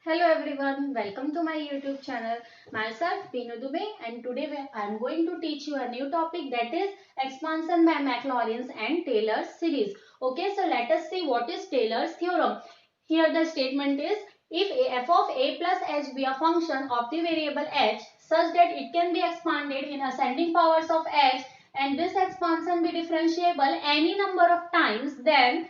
Hello everyone, welcome to my YouTube channel. Myself Beenu Dubey and today I am going to teach you a new topic, that is expansion by Maclaurin's and Taylor's series. Okay, so let us see what is Taylor's theorem. Here the statement is, if f of a plus h be a function of the variable h such that it can be expanded in ascending powers of h and this expansion be differentiable any number of times, then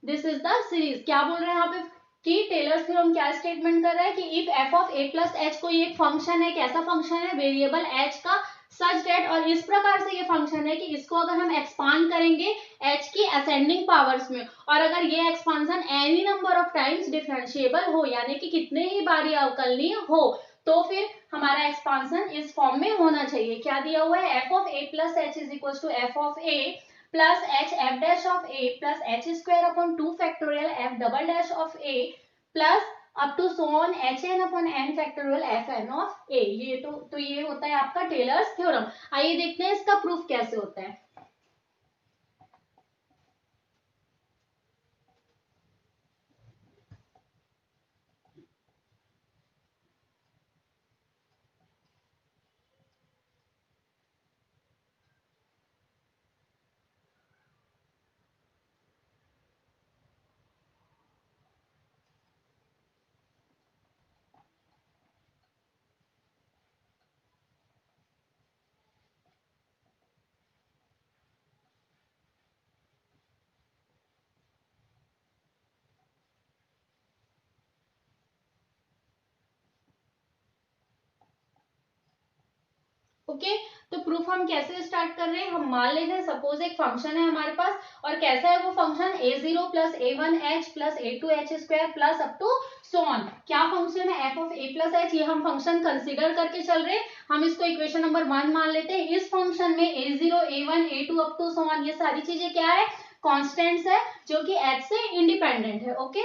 this is the series. क्या बोल रहे हैं यहाँ पे कि tailors theorem क्या statement कर रहा है कि if F of a plus H कोई एक फंक्शन है, कैसा फंक्शन है, वेरिएबल एच का, सच डेट, और इस प्रकार से ये फंक्शन है कि इसको अगर हम एक्सपांड करेंगे एच की असेंडिंग पावर्स में और अगर ये expansion any number of times differentiable हो, यानी कि कितने ही बार ये अवकलनीय हो, तो फिर हमारा एक्सपांशन इस फॉर्म में होना चाहिए. क्या दिया हुआ है, f of a plus h is equal to f of a plus h f dash of a plus h square upon 2 factorial f double dash of a plus up to so on h n upon n factorial f n of a. ये तो ये होता है आपका tailors theorem. आइए देखते हैं इसका प्रूफ कैसे होता है. ओके तो प्रूफ हम कैसे स्टार्ट कर रहे हैं. हम मान लेते हैं सपोज एक फंक्शन है हमारे पास और कैसा है वो function a0 plus a1h plus a2h square plus up to so on. क्या फंक्शन है, f of a plus h. ये हम फंक्शन कंसीडर करके चल रहे हैं. हम इसको इक्वेशन नंबर 1 मान लेते हैं. इस फंक्शन में a0 a1 a2 up to so on ये सारी चीजें क्या है, कॉन्स्टेंट्स है जो कि h से इंडिपेंडेंट है. ओके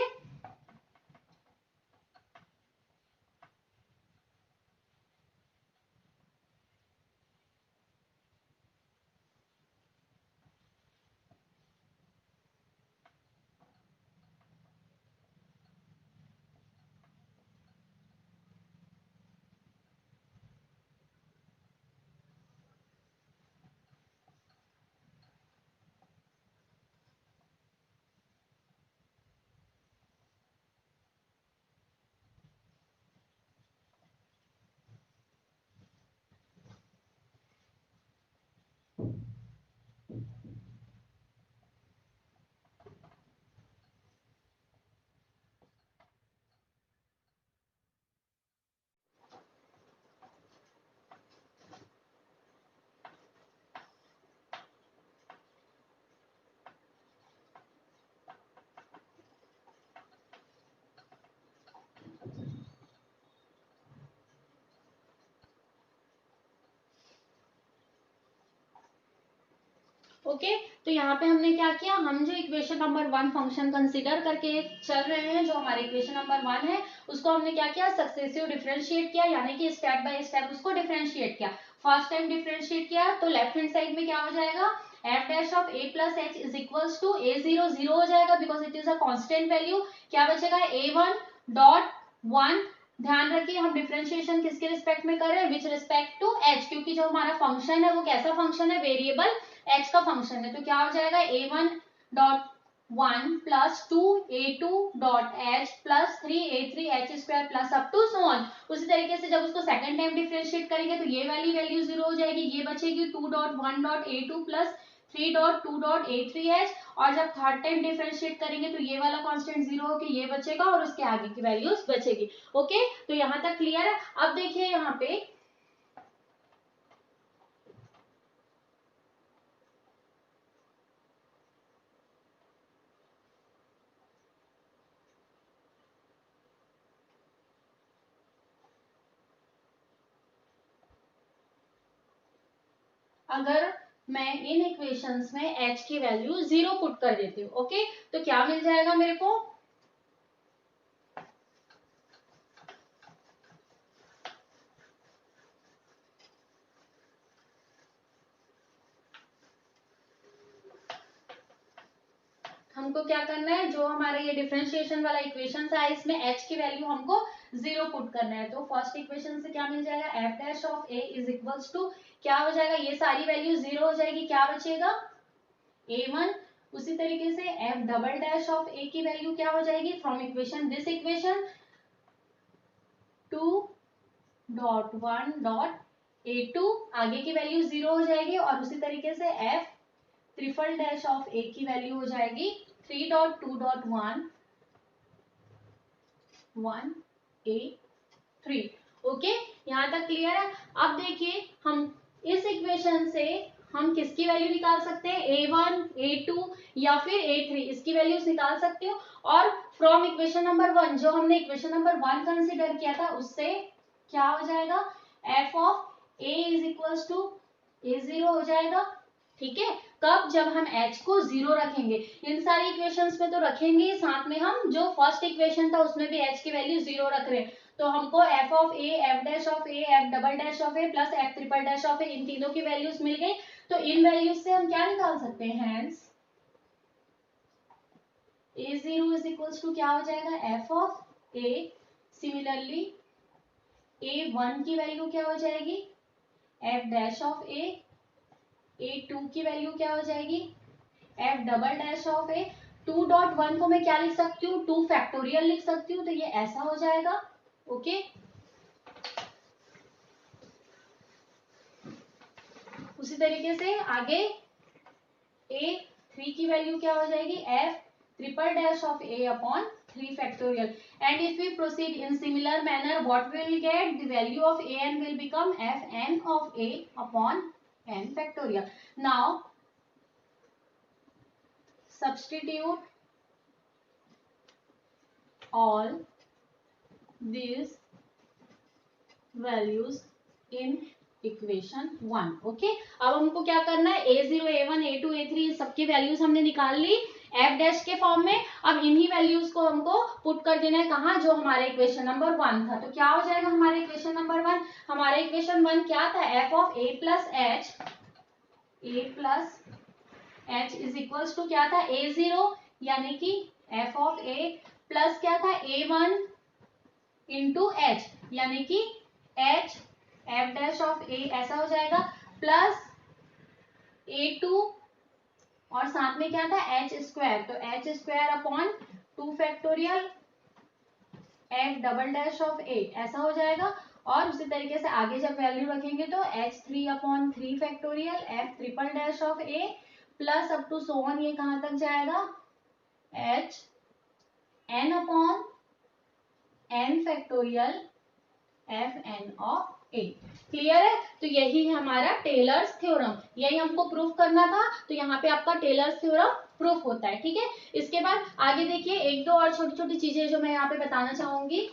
ओके तो यहाँ पे हमने क्या किया, हम जो इक्वेशन नंबर 1 फंक्शन कंसीडर करके चल रहे हैं, जो हमारे इक्वेशन नंबर 1 है, उसको हमने क्या किया, सक्सेसिव डिफरेंशिएट किया, यानी कि स्टेप बाय स्टेप उसको डिफरेंशिएट किया. फर्स्ट टाइम डिफरेंशिएट किया तो लेफ्ट हैंड साइड में क्या हो जाएगा, f dash of a plus h is equals to a zero zero हो जाएगा because it is a constant value. क्या बचेगा, a1.1. ध्यान रखिए हम डिफरेंशिएशन किसके रिस्पेक्ट में कर रहे हैं, विच रिस्पेक्ट टू एच, क्योंकि जो हमारा फंक्शन है वो कैसा फंक्शन है, वेरिएबल एच का फंक्शन है. तो क्या हो जाएगा, a1.1 plus 2a2.h plus 3a3h square plus up to so on. उसी तरीके से जब उसको सेकंड टाइम डिफरेंशिएट करेंगे तो ये वाली वैल्यू जीरो हो जाएगी, ये बचेगी 2.1.a2 प्लस 3.2.a3h. और जब थर्ड टाइम डिफरेंशिएट करेंगे तो ये वाला कांस्टेंट जीरो होकर ये बचेगा और उसके आगे की वैल्यूज बचेगी. ओके तो यहाँ तक क्लियर है. अब देखिए यहाँ पे अगर मैं इन इक्वेशंस में h की वैल्यू जीरो पुट कर देती हूँ, ओके तो क्या मिल जाएगा मेरे को, हम हमको क्या करना है, जो हमारा ये डिफरेंशिएशन वाला इक्वेशन है इसमें h की वैल्यू हमको 0 पुट करना है। तो फर्स्ट इक्वेशन से क्या मिल जाएगा, f dash of a is equals to क्या हो जाएगा, ये सारी वैल्यू 0 हो जाएगी, क्या बचेगा a1। उसी तरीके से एफ डबल डैश ऑफ ए की वैल्यू क्या हो जाएगी, from equation this equation 2.1.a2 आगे की वैल्यू 0 हो जाएगी, और उसी तरीके से एफ ट्रिपल डैश ऑफ ए की वैल्यू हो जाएगी 3.2.1.1a3। ओके, यहाँ तक क्लियर है। अब देखिए हम इस इक्वेशन से हम किसकी वैल्यू निकाल सकते हैं, a1, a2 या फिर a3, इसकी वैल्यूज निकाल सकते हो। और फ्रॉम इक्वेशन नंबर 1, जो हमने इक्वेशन नंबर 1 कंसीडर किया था, उससे क्या हो जाएगा, f of a is equals to a0 हो जाएगा। ठीक है, कब, जब हम h को 0 रखेंगे। इन सारी इक्वेशंस में तो रखेंगे, साथ में हम जो फर्स्ट इक्वेशन था उसमें भी h की वैल्यू 0 रख रहे हैं। तो हमको f of a, f dash of a, f double dash of a plus f triple dash of a, इन तीनों की वैल्यूज मिल गई। तो इन वैल्यूज से हम क्या निकाल सकते हैं, hence a0 is equals to क्या हो जाएगा, f of a। Similarly a1 की वैल्यू क्या हो जाएगी, f dash of a, a2 की वैल्यू क्या हो जाएगी, f double dash of a। 2.1 को मैं क्या लिख सकती हूँ, 2 फैक्टोरियल लिख सकती हूँ, तो ये ऐसा हो जाएगा। ओके, उसी तरीके से आगे a3 की वैल्यू क्या हो जाएगी, f triple dash of a upon 3 factorial, and if we proceed in similar manner, what we will get, the value of an will become fn of a upon n factorial. Now substitute all these values in equation 1। Okay, अब हमको क्या करना है, a0, a1, a2, a3 सबकी values हमने निकाल ली f dash के form में। अब इन्हीं वैल्यूज को हमको पुट कर देना है कहाँ, जो हमारे इक्वेशन नंबर 1 था। तो क्या हो जाएगा हमारे इक्वेशन नंबर 1, हमारे इक्वेशन 1 क्या था, f of a plus h is equals to क्या था, a0, यानी कि f ऑफ a प्लस क्या था, a1 इंटू h, यानी कि h f dash of a ऐसा हो जाएगा, प्लस a2 और साथ में क्या था, h स्क्वायर, तो h square upon 2 factorial f double dash of a ऐसा हो जाएगा। और उसी तरीके से आगे जब वैल्यू रखेंगे तो h3 upon 3 factorial f triple dash of a plus up to so on, ये कहां तक जाएगा, h n upon n factorial f n of a। Clear है, तो यही है हमारा टेलर्स थ्योरम, यही हमको प्रूफ करना था। तो यहाँ पे आपका टेलर्स थ्योरम प्रूफ होता है। ठीक है, इसके बाद आगे देखिए एक दो और छोटी छोटी चीजें जो मैं यहाँ पे बताना चाहूंगी।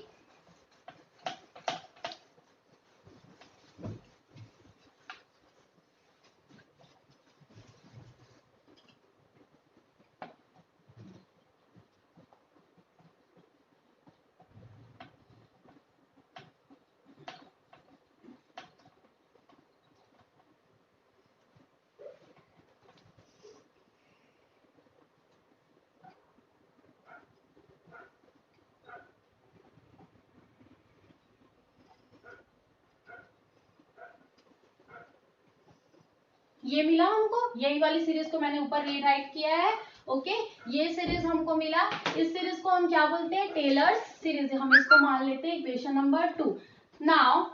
ये मिला हमको, यही वाली सीरीज को मैंने ऊपर रीराइट किया है। ओके, ये सीरीज हमको मिला, इस सीरीज को हम क्या बोलते हैं, टेलर्स सीरीज, हम इसको मान लेते हैं equation number 2। Now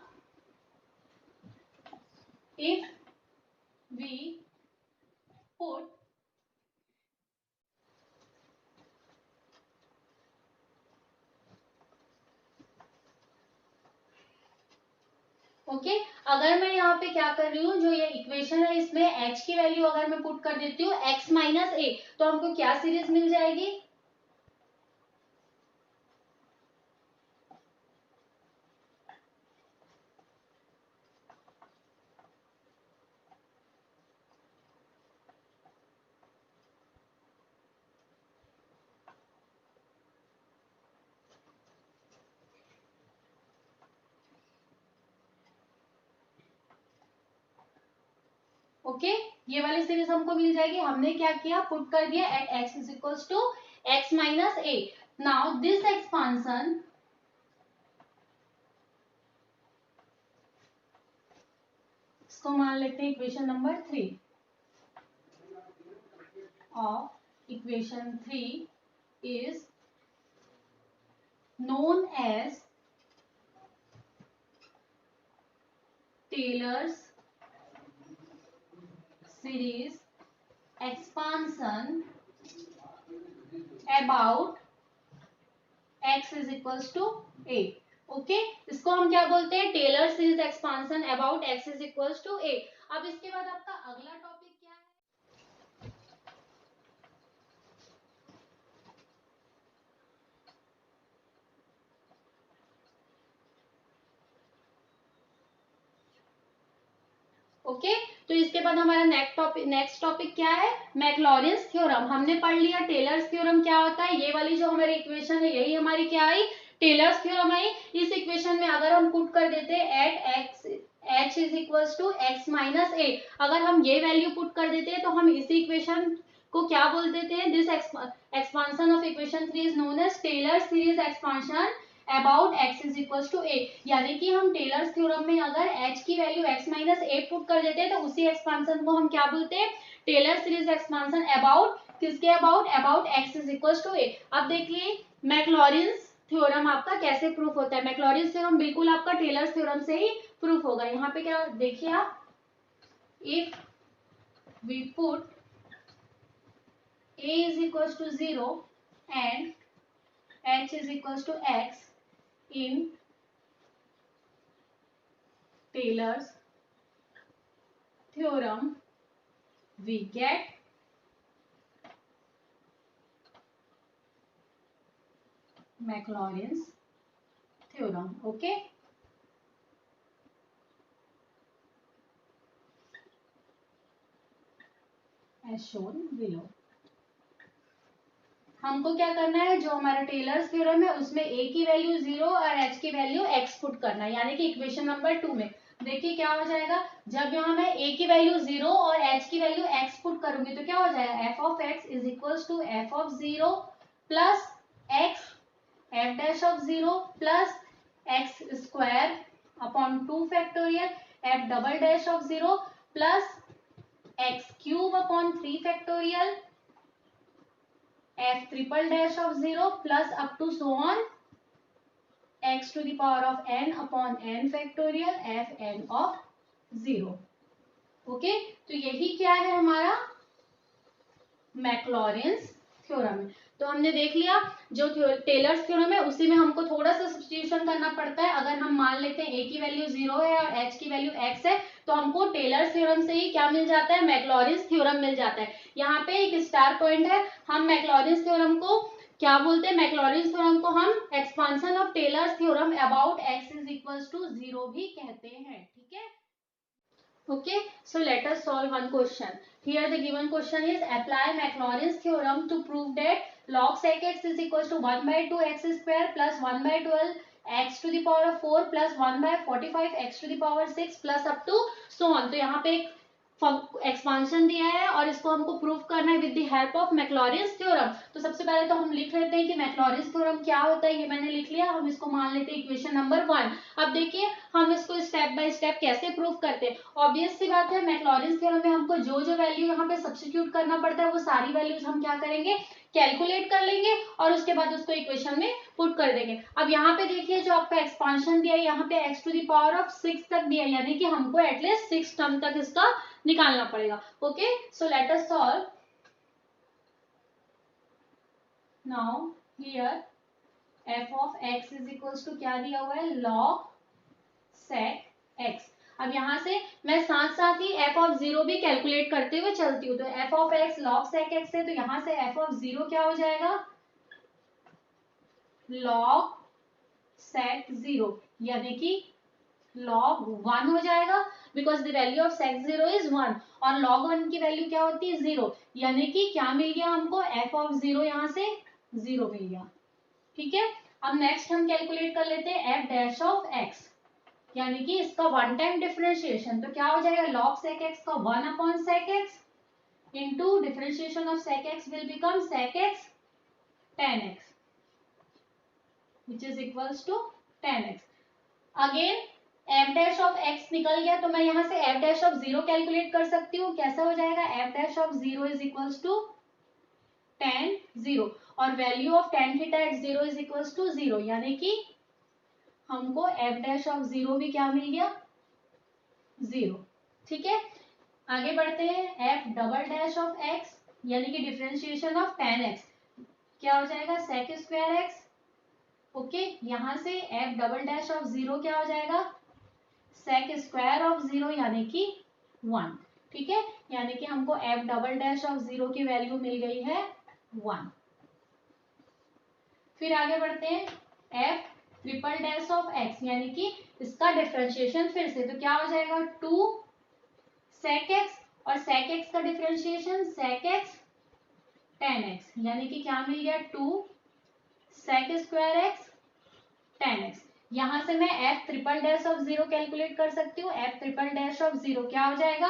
if we put okay, अगर मैं यहाँ पे क्या कर रही हूँ, जो ये इक्वेशन है इसमें h की वैल्यू अगर मैं पुट कर देती हूँ x माइनस a, तो हमको क्या सीरीज मिल जाएगी, ओके ये वाली सीरीज हमको मिल जाएगी। हमने क्या किया, पुट कर दिया at x is equals to x minus a. Now this expansion इसको मान लेते हैं equation number 3 of equation 3 is known as Taylor's series expansion about x is equals to a. Okay, इसको हम क्या बोलते हैं? Taylor series expansion about x is equals to a. अब इसके बाद आपका अगला टॉपिक क्या है? ओके तो इसके बाद हमारा नेक्स्ट टॉपिक क्या है? मैक्लॉरिन्स थ्योरम. हमने पढ़ लिया टेलर्स थ्योरम क्या होता है. ये वाली जो हमारी इक्वेशन है यही हमारी क्या आई? टेलर्स थ्योरम आई. इस इक्वेशन में अगर हम पुट कर देते at x h is equals to x minus a, अगर हम ये वैल्यू पुट कर देते हैं तो हम इसी इक्वेशन को क्या बोल देते हैं? This expansion of equation 3 is known as Taylor series expansion about x is equals to a. यानी कि हम टेलर्स थ्योरम में अगर h की value x minus a put कर देते हैं तो उसी एक्सपांशन को हम क्या बोलते हैं? टेलर सीरीज एक्सपांशन अबाउट किसके about x is equals to a. अब देखिए मैक्लॉरिन्स थ्योरम आपका कैसे प्रूफ होता है. मैक्लॉरिन्स थ्योरम बिल्कुल आपका टेलर्स थ्योरम से ही प्रूफ होगा. यहाँ पे क्या देखिए आप, if we put a is equals to 0 and h is equals to x in Taylor's theorem, we get Maclaurin's theorem. Okay. As shown below. हमको क्या करना है? जो हमारा टेलर्स थ्योरम है उसमें a की वैल्यू 0 और h की वैल्यू x पुट करना है. यानी कि इक्वेशन नंबर 2 में देखिए क्या हो जाएगा. जब यहाँ मैं a की वैल्यू 0 और h की वैल्यू x पुट करूंगी तो क्या हो जाएगा? f of x is equals to f of 0 plus x f dash of 0 plus x square upon 2 factorial f double dash of 0 plus x cube upon 3 factorial f triple dash of 0 plus up to so on x to the power of n upon n factorial f n of 0. Okay तो यही क्या है हमारा मैक्लॉरिन्स theorem है. तो हमने देख लिया जो टेलर्स थ्योरम है उसी में हमको थोड़ा सा सब्स्टिट्यूशन करना पड़ता है. अगर हम मान लेते हैं a की वैल्यू 0 है और h की वैल्यू x है तो हमको टेलर्स थ्योरम से ही क्या मिल जाता है? मैक्लॉरिन्स थ्योरम मिल जाता है. यहाँ पे एक स्टार पॉइंट है. हम मैक्लॉरिन्स थ्योरम को क्या बोलते हैं? मैक्लॉरिन्स थ्योरम को हम expansion of Taylor's theorem about x is equals to 0 भी कहते हैं. ठीक है. Okay, so let us solve one question. Here the given question is apply Maclaurin's theorem to prove that log sec x is equals to 1 by 2 x square plus 1 by 12 x to the power of 4 plus 1 by 45 x to the power 6 plus up to so on. तो यहाँ पे एक expansion दिया है और इसको हमको proof करना है with the help of Maclaurin's theorem. तो सबसे पहले तो हम लिख लेते हैं कि मैक्लॉरिन्स थ्योरम क्या होता है. ये मैंने लिख लिया. हम इसको मान लेते हैं इक्वेशन नंबर 1. अब देखिए हम इसको स्टेप बाय स्टेप कैसे प्रूफ करते हैं. ऑब्वियस सी बात है मैक्लॉरिन्स थ्योरम में हमको जो जो वैल्यू यहाँ पे सब्स्टिट्यूट करना पड़ता है वो सारी वैल्यूज हम क्या करेंगे? कैलकुलेट कर लेंगे और उसके बाद उसको इक्वेशन में पुट कर देंगे. अब यहाँ पे देखिए जो आपका एक्सपांशन दिया है यहाँ पे x to the power of 6 तक दिया है. यानी कि हमको एटलीस्ट 6 टर्म तक इसका निकालना पड़ेगा. Okay so let us solve. Now here f of x is equals to क्या दिया हुआ है? log sec x. अब यहाँ से मैं साथ साथ ही f ऑफ 0 भी कैलकुलेट करते हुए चलती हूँ. तो f of x log sec x है तो यहाँ से f ऑफ 0 क्या हो जाएगा? log sec 0 यानी कि log 1 हो जाएगा because the value of sec 0 is 1 और log 1 की वैल्यू क्या होती है? 0. यानी कि क्या मिल गया हमको? f ऑफ 0 यहाँ से 0 मिल गया. ठीक है. अब नेक्स्ट हम कैलकुलेट कर लेते हैं f डैश ऑफ x. यानी कि इसका वन टाइम डिफरेंशिएशन तो क्या हो जाएगा? log sec x का 1 upon sec x into differentiation of sec x will become sec x 10x which is equals to 10x। Again f dash of x निकल गया तो मैं यहाँ से f dash of zero calculate कर सकती हूँ। कैसा हो जाएगा, f dash of zero is equals to tan 0 और value of tan theta at zero is equals to 0, यानी कि हमको एफ डैश ऑफ जीरो भी क्या मिल गया, 0। ठीक है, आगे बढ़ते हैं। F double dash of x यानी कि डिफरेंशिएशन ऑफ tan x क्या हो जाएगा, sec स्क्वायर एक्स। ओके, यहां से F double dash of zero क्या हो जाएगा, sec स्क्वायर ऑफ जीरो यानी कि 1। ठीक है, यानी कि हमको F double dash of zero की वैल्यू मिल गई है 1। फिर आगे बढ़ते हैं, F triple dash of x यानी कि इसका डिफरेंशिएशन फिर से तो क्या हो जाएगा 2 sec x और sec x का differentiation sec x tan x यानी कि क्या मिल गया 2 sec square x tan x। यहां से मैं F triple dash of zero calculate कर सकती हूँ। F triple dash of zero क्या हो जाएगा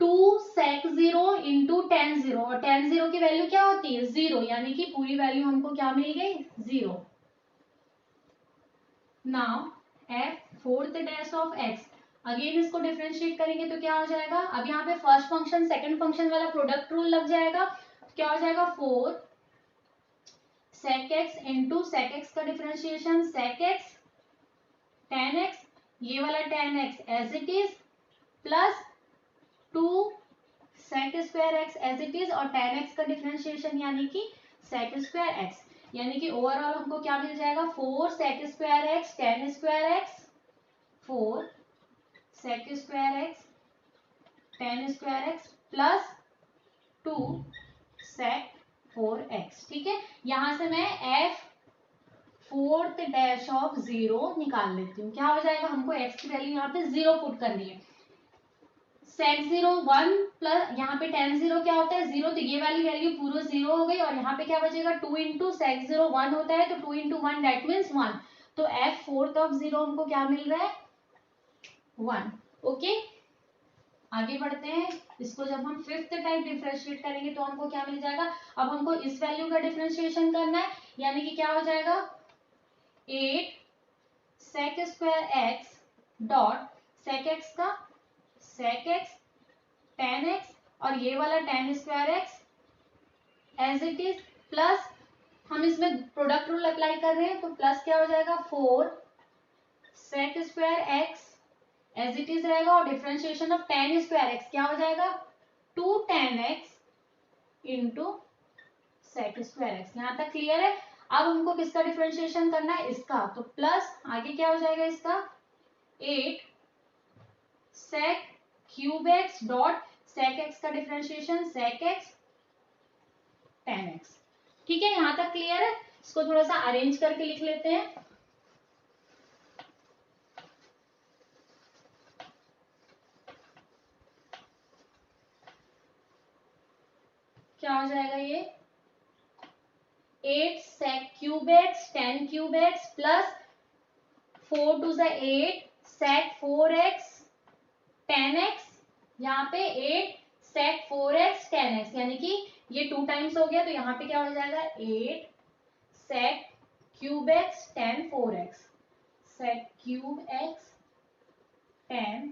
2 sec 0 इंटू tan 0 और tan 0 की वैल्यू क्या होती है 0, यानी कि पूरी वैल्यू हमको क्या मिल गई 0। Now f fourth dash of x, अगेन इसको डिफरेंशिएट करेंगे तो क्या हो जाएगा, अब यहाँ पे फर्स्ट फंक्शन सेकंड फंक्शन वाला प्रोडक्ट रूल लग जाएगा। क्या हो जाएगा 4 sec x into sec x का differentiation sec x tan x, ये वाला tan x as it is plus 2 sec square x as it is और tan x का डिफरेंशिएशन यानी कि sec स्क्वायर x, यानी कि ओवरऑल हमको क्या मिल जाएगा 4 sec square x tan square x 4 sec square x tan square x plus 2 sec 4x। ठीक है, यहां से मैं f fourth dash of zero निकाल लेती हूँ। क्या हो जाएगा, हमको x की वैल्यू यहाँ पे 0 पुट करनी है। sec 0 1 प्लस यहाँ पे tan 0 क्या होता है 0, तो ये वाली वैल्यू पूरा 0 हो गई और यहाँ पे क्या बचेगा 2 इंटू sec 0 1 होता है तो 2 इंटू 1 दैट मीन्स 1। तो f फोर्थ ऑफ जीरो हमको क्या मिल रहा है 1। ओके, आगे बढ़ते हैं। इसको जब हम फिफ्थ टाइप डिफरेंशिएट करेंगे तो हमको क्या मिल जाएगा, अब हमको इस वैल्यू का डिफरेंशिएशन करना है, यानी कि क्या हो जाएगा 8 sec square x dot sec x का sec x tan x और ये वाला tan square x as it is plus हम इसमें प्रोडक्ट रूल अप्लाई कर रहे हैं तो प्लस क्या हो जाएगा 4 sec square x as it is रहेगा और differentiation of tan square x क्या हो जाएगा 2 tan x into sec square x। यहां तक क्लियर है। अब हमको किसका डिफरेंशिएशन करना है, इसका, तो प्लस आगे क्या हो जाएगा इसका 8 sec cube x dot sec x का differentiation sec x tan x। ठीक है, यहां तक क्लियर है। इसको थोड़ा सा अरेंज करके लिख लेते हैं। क्या हो जाएगा ये 8 sec cube x tan cube x plus 4 two ज़ 8 sec 4x tan x, यहाँ पे 8 sec 4x tan x, यानी कि ये 2 टाइम्स हो गया तो यहाँ पे क्या हो जाएगा 8 sec cube x tan 4x sec cube x tan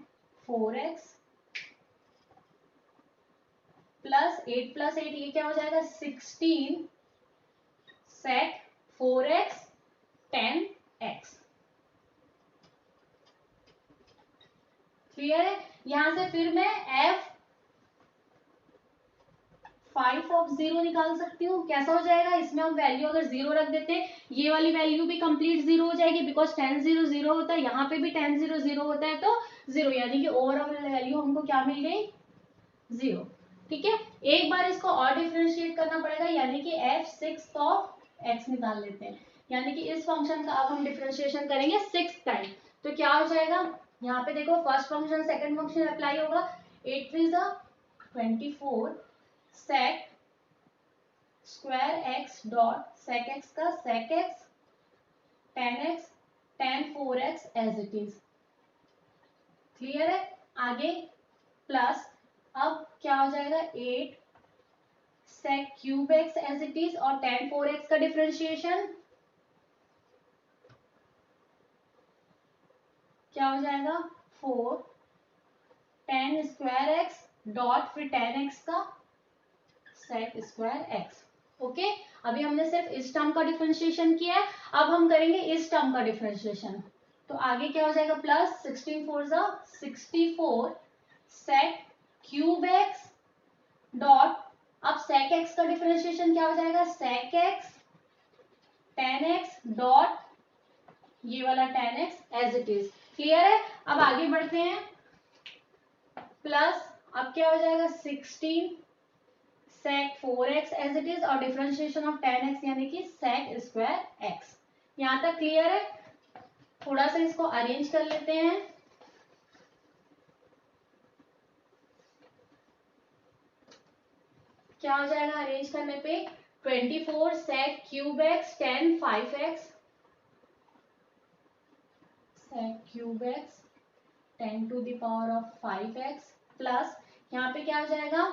4x plus 8 ये क्या हो जाएगा 16 sec 4x tan x। Clear है। यहां से फिर मैं f 5 ऑफ 0 निकाल सकती हूँ। कैसा हो जाएगा, इसमें हम वैल्यू अगर 0 रख देते हैं ये वाली वैल्यू भी कंप्लीट 0 हो जाएगी बिकॉज tan 0 0 होता है, यहाँ पे भी tan 0 0 होता है तो 0, यानी कि ओवरऑल वैल्यू हमको क्या मिल गई 0। ठीक है, एक बार इसको और डिफरेंशिएट करना पड़ेगा, यानी कि f 6 ऑफ x निकाल लेते हैं, यानी कि इस फंक्शन का अब हम डिफरेंशिएशन करेंगे 6 टाइम। तो क्या हो जाएगा, यहाँ पे देखो first function second function apply होगा 8 3 24 sec square x dot sec x का sec x tan 4x as it is. Clear है। आगे प्लस अब क्या हो जाएगा 8 sec cube x as it is और tan 4x का डिफरेंशिएशन क्या हो जाएगा 4 tan स्क्वायर एक्स डॉट फिर tan x का sec स्क्वायर एक्स। ओके, अभी हमने सिर्फ इस टर्म का डिफरेंशिएशन किया है, अब हम करेंगे इस टर्म का डिफरेंशिएशन। तो आगे क्या हो जाएगा प्लस 16 4 जा 64 sec क्यूब एक्स डॉट अब sec x का डिफरेंशिएशन क्या हो जाएगा sec x tan x dot ये वाला tan x as it is. Clear है? अब आगे बढ़ते हैं। प्लस अब क्या हो जाएगा 16 sec 4x as it is और डिफरेंशिएशन ऑफ tan x यानी कि sec स्क्वायर x। यहां तक क्लियर है? थोड़ा सा इसको अरेंज कर लेते हैं। क्या हो जाएगा अरेंज करने पे 24 sec cube x tan 5x sec cube x 10 to the power of 5x plus यहाँ पे क्या हो जाएगा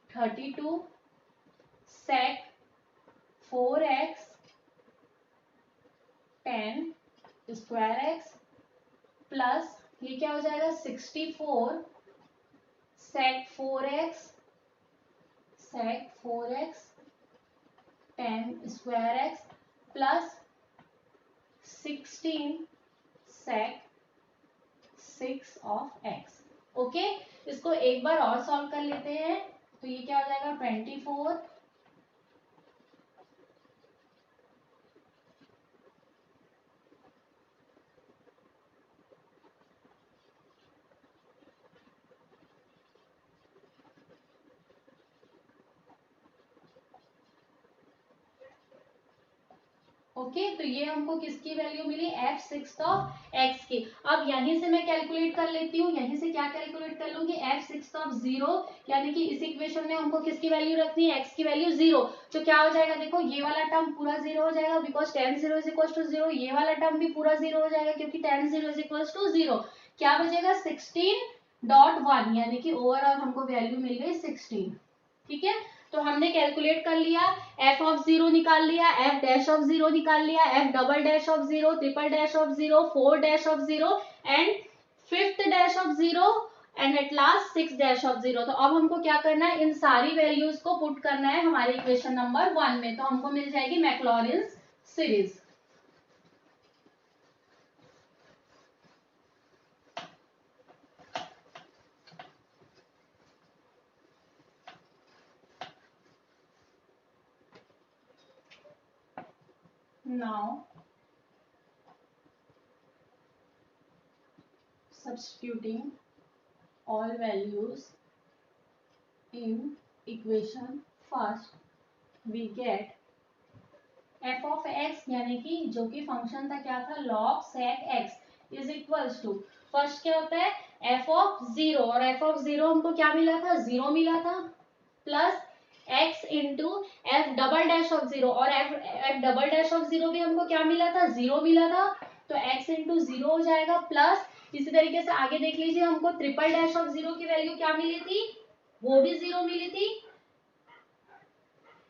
32 sec 4x tan square x plus ये क्या हो जाएगा 64 sec 4x tan square x plus 16 sec 6 of x। ओके, इसको एक बार और सॉल्व कर लेते हैं। तो ये क्या हो जाएगा 24 ओके तो ये हमको किसकी value milli f6 of x की। अब यहीं से मैं कैलकुलेट कर लेती हूँ, यहीं से क्या कैलकुलेट कर लूंगी f6 ऑफ 0 यानी कि इस इक्वेशन में हमको किसकी वैल्यू रखनी है x की वैल्यू 0। तो क्या हो जाएगा देखो ये वाला टर्म पूरा 0 हो जाएगा because tan 0 is equal to 0। ये वाला टर्म भी पूरा 0 हो जाएगा क्योंकि tan 0 इज इक्वल टू 0। क्या बचेगा 16.1 यानी कि ओवरऑल हमको वैल्यू मिल गई 16। ठीक है, तो हमने कैलकुलेट कर लिया f ऑफ 0 निकाल लिया, f डैश ऑफ 0 निकाल लिया, f double dash of 0, triple dash of 0, 4 dash of 0 and fifth dash of 0 and at last 6 dash of 0। तो अब हमको क्या करना है इन सारी वैल्यूज को पुट करना है हमारे इक्वेशन नंबर 1 में। तो हमको मिल जाएगी मैक्लॉरिन्स series. Now substituting all values in equation first we get f of x यानी कि जो कि फंक्शन था क्या था log sec x is equals to first क्या होता है f ऑफ 0 और f ऑफ 0 हमको क्या मिला था 0 मिला था plus x into f double dash of 0 और f डबल डैश ऑफ 0 भी हमको क्या मिला था 0 मिला था तो x इंटू 0 हो जाएगा प्लस इसी तरीके से आगे देख लीजिए हमको ट्रिपल डैश ऑफ 0 की वैल्यू क्या मिली थी वो भी 0 मिली थी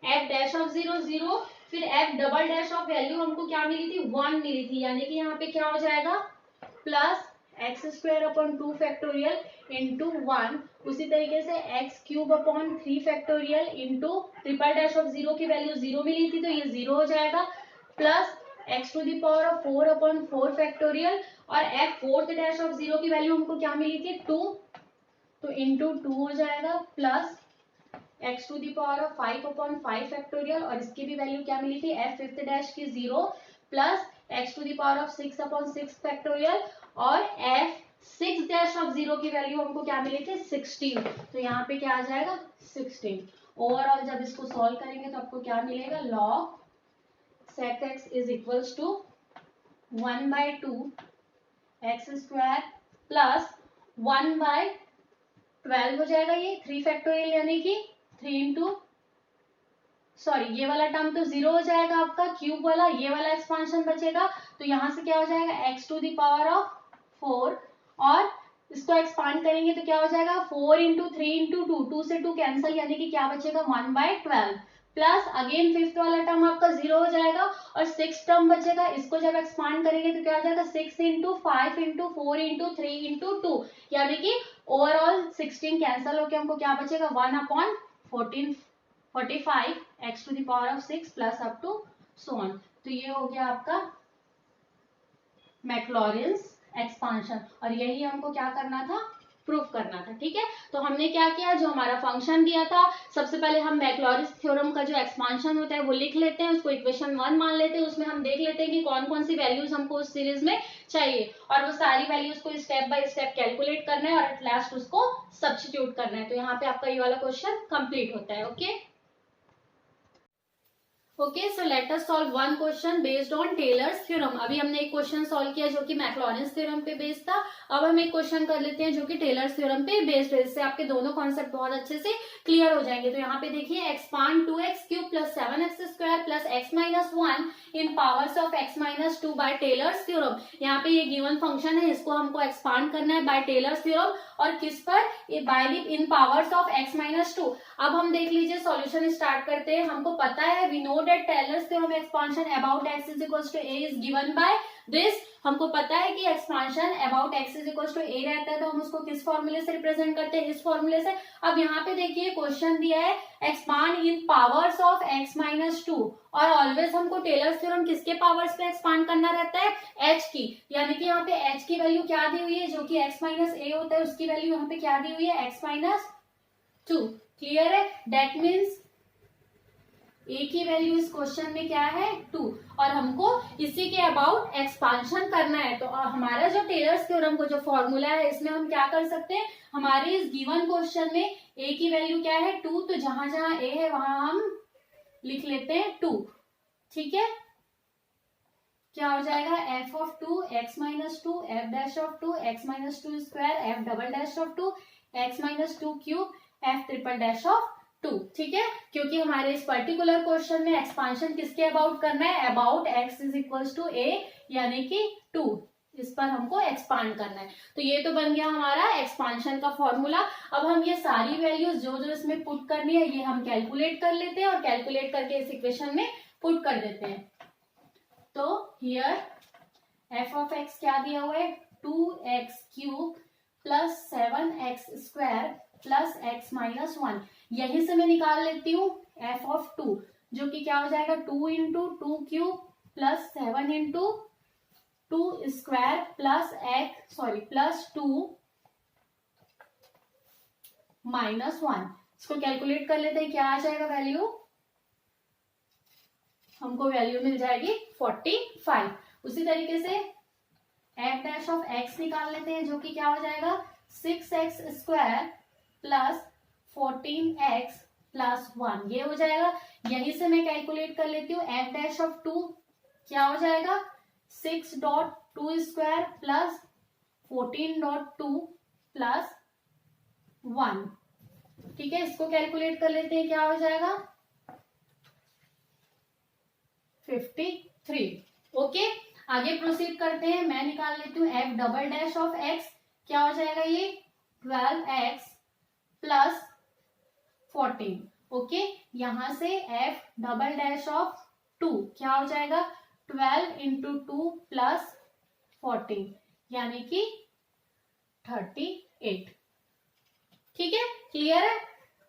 f डैश ऑफ 0 0 फिर f double dash of value हमको क्या मिली थी 1 मिली थी यानी कि यहाँ पे क्या हो जाएगा plus x square upon 2 factorial into 1 उसी तरीके से x cube upon 3 factorial into triple dash of 0 की वैल्यू 0 मिली थी तो ये 0 हो जाएगा plus x to the power of 4 upon 4 factorial और एफ फोर्थ डैश ऑफ 0 की वैल्यू हमको क्या मिली थी 2 तो इंटू 2 हो जाएगा plus x to the power of 5 upon 5 factorial और इसकी भी वैल्यू क्या मिली थी एफ फिफ्थ डैश की 0 plus x to the power of 6 upon 6 factorial और एफ 6 डैश ऑफ 0 की वैल्यू हमको क्या मिली थी 16 तो यहाँ पे क्या आ जाएगा 16। ओवरऑल जब इसको सॉल्व करेंगे तो आपको क्या मिलेगा log sec x is equals to 1/2 x square plus 1/12 हो जाएगा ये 3 फैक्टोरियल यानी कि 3 इंटू सॉरी ये वाला टर्म तो 0 हो जाएगा आपका क्यूब वाला ये वाला एक्सपांशन बचेगा तो यहाँ से क्या हो जाएगा x to the power of 4 और इसको एक्सपांड करेंगे तो क्या हो जाएगा 4 इंटू 3 इंटू 2, 2 से 2 कैंसिल, यानी कि क्या बचेगा 1/12 प्लस अगेन फिफ्थ वाला टर्म आपका 0 हो जाएगा और सिक्स टर्म बचेगा। इसको जब एक्सपांड करेंगे तो क्या हो जाएगा 6 इंटू 5 इंटू 4 इंटू 3 इंटू 2, यानी कि ओवरऑल 16 कैंसिल होकर हमको क्या बचेगा 1/14 45 x to the power of 6 plus up to so on. तो ये हो गया आपका मैक्लॉरियंस एक्सपांशन और यही हमको क्या करना था, प्रूफ करना था। ठीक है, तो हमने क्या किया, जो हमारा फंक्शन दिया था सबसे पहले हम मैक्लॉरियंस थ्योरम का जो एक्सपांशन होता है वो लिख लेते हैं, उसको इक्वेशन 1 मान लेते हैं, उसमें हम देख लेते हैं कि कौन कौन सी वैल्यूज हमको उस सीरीज में चाहिए और वो सारी वैल्यूज को स्टेप बाय स्टेप कैलकुलेट करना है और एट लास्ट उसको सब्स्टिट्यूट करना है। तो यहाँ पे आपका ये वाला क्वेश्चन कंप्लीट होता है। Okay okay, so let us solve one question based on Taylor's theorem. अभी हमने एक क्वेश्चन सॉल्व किया जो कि मैक्लॉरियंस थ्योरम पे बेस्ड था। अब हम एक क्वेश्चन कर लेते हैं जो कि टेलर्स थ्योरम पे बेस्ड है, इससे आपके दोनों कॉन्सेप्ट बहुत अच्छे से क्लियर हो जाएंगे। तो यहाँ पे देखिए expand 2x cube plus 7x square plus x minus 1 in powers of x minus 2 by Taylor's theorem. यहाँ पे ये गिवन फंक्शन है, इसको हमको एक्सपांड करना है बाय टेलर्स थ्योरम और किस पर, by the in powers of x minus 2। अब हम देख लीजिए सॉल्यूशन स्टार्ट करते हैं। हमको पता है we know that Taylor's theorem expansion about x is equal to a is given by this. हमको पता है कि expansion about x is equal to a रहता है तो हम उसको किस फॉर्मूले से रिप्रेजेंट करते हैं, इस फॉर्मूले से। अब यहाँ पे देखिए क्वेश्चन दिया है expand in powers of x minus 2 और ऑलवेज हमको टेलर्स थ्योरम किसके पावर्स पे एक्सपांड करना रहता है, h की, यानी कि यहाँ पे h की वैल्यू क्या दी हुई है, जो कि x माइनस a होता है उसकी वैल्यू यहाँ पे क्या दी हुई है, x माइनस 2। क्लियर है, दैट मीन्स a की वैल्यू इस क्वेश्चन में क्या है 2 और हमको इसी के अबाउट एक्सपांशन करना है। तो हमारा जो टेलर्स थ्योरम को जो फॉर्मूला है इसमें हम क्या कर सकते हैं, हमारे इस गिवन क्वेश्चन में a की वैल्यू क्या है 2, तो जहां जहां a है वहां हम लिख लेते हैं 2। ठीक है, क्या हो जाएगा f of 2 x minus 2 f dash of 2 x minus 2 square f double dash of 2 x minus 2 cube f triple dash of 2। ठीक है, क्योंकि हमारे इस पर्टिकुलर क्वेश्चन में एक्सपांशन किसके अबाउट करना है, about x is equal to a यानी कि 2, इस पर हमको एक्सपांड करना है। तो ये तो बन गया हमारा एक्सपांशन का फॉर्मूला। अब हम ये सारी वैल्यूज जो जो इसमें पुट करनी है ये हम कैलकुलेट कर लेते हैं और कैलकुलेट करके इस इक्वेशन में पुट कर देते हैं। तो हियर f ऑफ x क्या दिया हुआ है 2x cube plus 7x square plus x minus 1, यही से मैं निकाल लेती हूँ f ऑफ 2 जो कि क्या हो जाएगा 2 into 2 cube plus 7 into 2 square plus 2 minus 1। इसको कैलकुलेट कर लेते हैं, क्या आ जाएगा वैल्यू, हमको वैल्यू मिल जाएगी 45। उसी तरीके से f डैश ऑफ x निकाल लेते हैं जो कि क्या हो जाएगा 6x square plus 14x plus 1, ये हो जाएगा। यही से मैं कैलकुलेट कर लेती हूँ f डैश ऑफ 2 क्या हो जाएगा 6.2 स्क्वायर प्लस 14.2 प्लस 1। ठीक है, इसको कैलकुलेट कर लेते हैं, क्या हो जाएगा 53। ओके, आगे प्रोसीड करते हैं। मैं निकाल लेती हूँ f double dash of x, क्या हो जाएगा ये 12x प्लस 14। ओके, यहां से f डबल डैश ऑफ 2 क्या हो जाएगा 12 इंटू 2 प्लस 14 यानी कि 38। ठीक है, क्लियर है।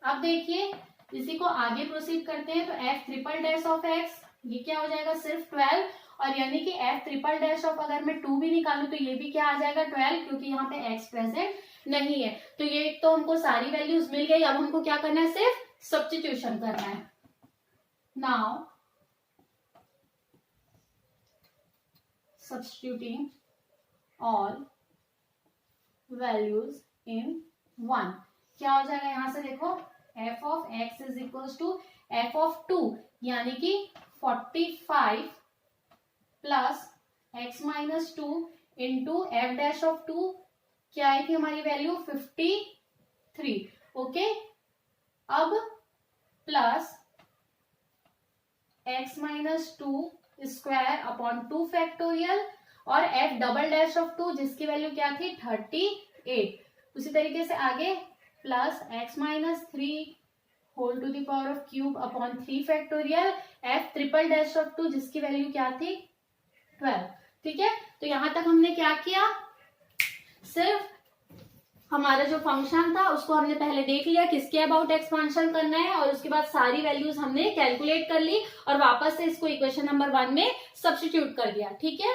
अब देखिए इसी को आगे प्रोसीड करते हैं। तो f triple dash of x ये क्या हो जाएगा सिर्फ 12 और यानी कि f ट्रिपल डैश ऑफ अगर मैं 2 भी निकालू तो ये भी क्या आ जाएगा 12, क्योंकि यहाँ पे x प्रेजेंट नहीं है। तो ये तो हमको सारी वैल्यूज मिल गई। अब हमको क्या करना है, सिर्फ सब्स्टिट्यूशन करना है। Now substituting all values in 1, क्या हो जाएगा यहाँ से देखो f of x is equal to f of 2 यानी कि 45 plus x minus 2 into f dash of 2 क्या है कि हमारी वैल्यू 53। ओके, अब plus x minus 2 square upon 2 factorial और f डबल डैश ऑफ 2 जिसकी वैल्यू क्या थी 38 8। उसी तरीके से आगे plus x minus 3 whole to the power of cube upon 3 factorial f triple dash of 2 जिसकी वैल्यू क्या थी 12। ठीक है, तो यहां तक हमने क्या किया, सिर्फ हमारा जो फंक्शन था उसको हमने पहले देख लिया किसके अबाउट एक्सपांशन करना है, और उसके बाद सारी वैल्यूज हमने कैलकुलेट कर ली और वापस से इसको इक्वेशन नंबर 1 में सब्स्टिट्यूट कर दिया। ठीक है,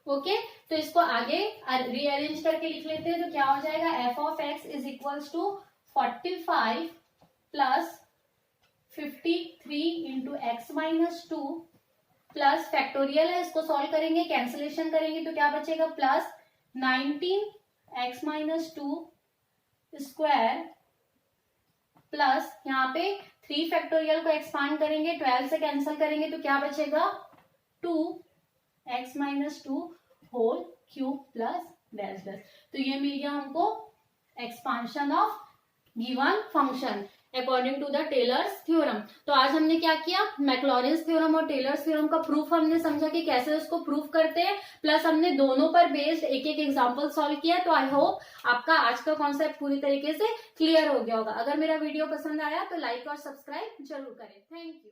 ओके, तो इसको आगे रीअरेंज करके लिख लेते हैं। तो क्या हो जाएगा, f of x is equals to 45 plus 53 into x minus 2 plus factorial है, इसको सॉल्व करेंगे, कैंसिलेशन करेंगे तो क्या बचेगा, plus 19 x minus 2 square plus यहाँ पे 3 फैक्टोरियल को एक्सपांड करेंगे, 12 से कैंसिल करेंगे तो क्या बचेगा 2 x minus 2 whole cube plus dash dash. तो ये मिल गया हमको expansion of given function according to the Taylor's theorem. तो आज हमने क्या किया, मैक्लॉरिन्स थ्योरम और टेलर्स थ्योरम का प्रूफ हमने समझा कि कैसे उसको प्रूफ करते हैं, प्लस हमने दोनों पर बेस्ड एक एक एग्जांपल सॉल्व किया। तो आई होप आपका आज का कॉन्सेप्ट पूरी तरीके से क्लियर हो गया होगा। अगर मेरा वीडियो पसंद आया तो लाइक और सब्सक्राइब जरूर करें। Thank you.